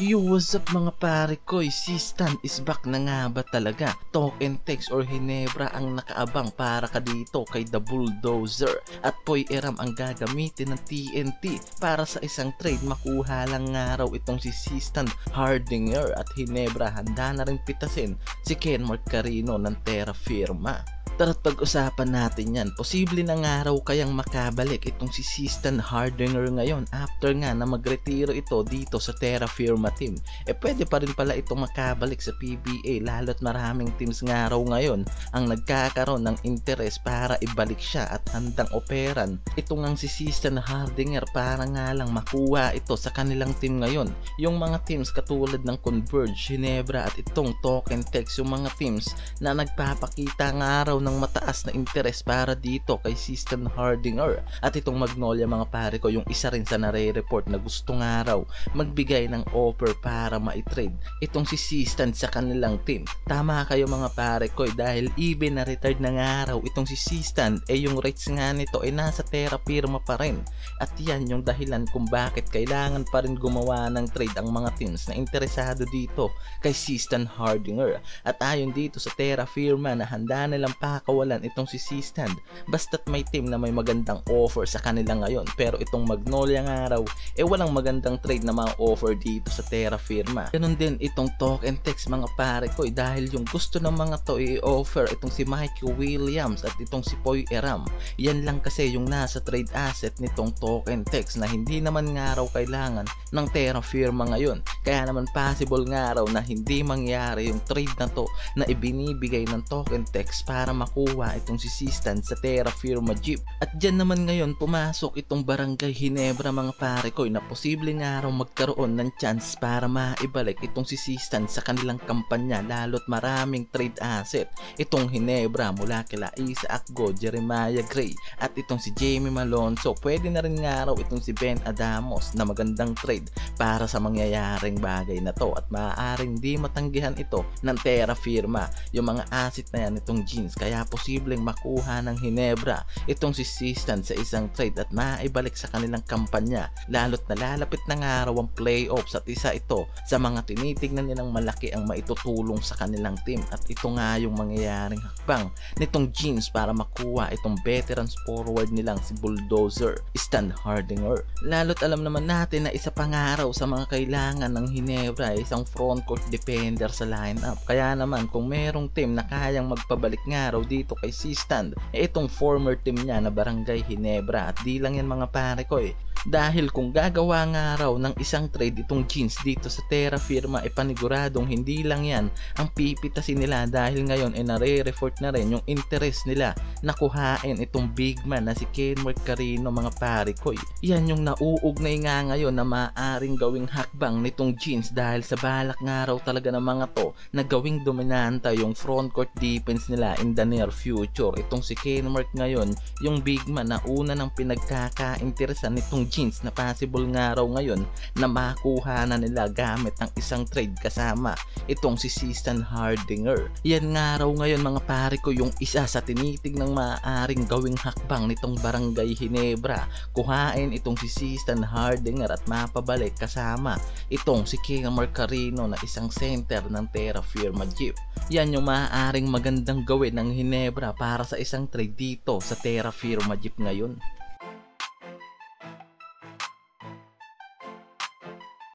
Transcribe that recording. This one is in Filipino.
Yo, what's up mga pare ko? Si Stan is back na nga ba talaga? Talk and text or Hinebra ang nakaabang para ka dito kay The Bulldozer. At Poy Eram ang gagamitin ng TNT para sa isang trade. Makuha lang nga raw itong si Stan Hardinger at Hinebra handa na rin pitasin si Ken Marcarino ng Terra Firma. Tara't pag-usapan natin yan. Posible na nga raw kayang makabalik itong si Stan Hardinger ngayon after nga na magretiro ito dito sa Terra Firma team. Pwede pa rin pala itong makabalik sa PBA lalo't maraming teams nga raw ngayon ang nagkakaroon ng interest para ibalik siya at handang operan. Ito ngang si Stan Hardinger para nga lang makuha ito sa kanilang team ngayon. Yung mga teams katulad ng Converge, Hinebra at itong Talk and Text, yung mga teams na nagpapakita nga raw ng mataas na interest para dito kay Stan Hardinger. At itong Magnolia mga pare ko, yung isa rin sa nare-report na gusto nga raw magbigay ng offer para ma-trade itong si Stan sa kanilang team. Tama kayo mga pare ko dahil even na retired na nga raw itong si Stan, yung rates nga nito ay nasa Terra Firma pa rin. At yan yung dahilan kung bakit kailangan pa rin gumawa ng trade ang mga teams na interesado dito kay Stan Hardinger. At ayon dito sa Terra Firma na handa nilang pakawalan itong si Stan basta't may team na may magandang offer sa kanila ngayon. Pero itong Magnolia nga raw walang magandang trade na mga offer dito sa Terra Firma. Ganun din itong Talk and Text mga pare ko dahil yung gusto ng mga to i-offer itong si Mikey Williams at itong si Poy Eram. Yan lang kasi yung nasa trade asset nitong Talk and Text na hindi naman nga raw kailangan ng Terra Firma ngayon. Kaya naman possible nga raw na hindi mangyari yung trade na to na ibinibigay ng Talk and Text para makuha itong si Stan sa Terra Firma Jeep. At dyan naman ngayon pumasok itong Barangay Hinebra mga pare ko na posible nga raw magkaroon ng chance para maibalik itong si Stan sa kanilang kampanya lalo't maraming trade asset itong Hinebra mula kila Isaac Go, Jeremiah Gray at itong si Jamie Malonzo. Pwede na rin nga raw itong si Ben Adamos na magandang trade para sa mangyayaring bagay na to at maaaring di matanggihan ito ng Terra Firma yung mga asset na yan itong Jeans. Kaya posibleng makuha ng Hinebra itong si Stan sa isang trade at maibalik sa kanilang kampanya lalo't nalalapit na nga raw ang playoffs at isa ito sa mga tinitignan nilang malaki ang maitutulong sa kanilang team. At ito nga yung mangyayaring hakbang nitong Jeans para makuha itong veterans forward nilang si Bulldozer Stan Hardinger. Lalo't alam naman natin na isa pa nga raw sa mga kailangan ng Hinebra ay isang frontcourt defender sa lineup. Kaya naman kung merong team na kayang magpabalik nga raw dito kay Stan, itong former team niya na Barangay Hinebra. At di lang yan mga pare ko dahil kung gagawa nga raw ng isang trade itong Jeans dito sa Terra Firma paniguradong hindi lang yan ang pipitasin nila dahil ngayon nare-report na rin yung interest nila na kuhain itong big man na si Ken Marcarino mga pare ko. Yan yung nauugnay nga ngayon na maaaring gawing hakbang nitong Jeans dahil sa balak nga raw talaga ng mga to na gawing dominanta yung frontcourt defense nila in the near future. Itong si Ken Mark ngayon yung big man na una ng pinagkakainteresan nitong Jeans na possible nga raw ngayon na makuha na nila gamit ang isang trade kasama itong si Stan Hardinger. Yan nga raw ngayon mga pare ko yung isa sa tinitignang maaaring gawing hakbang nitong Barangay Hinebra. Kuhain itong si Stan Hardinger at mapabalik kasama itong si Ken Marcarino na isang center ng Terra Firma Jeep. Yan yung maaaring magandang gawin ng Hinebra para sa isang trade dito sa Terra Firma Jeep ngayon.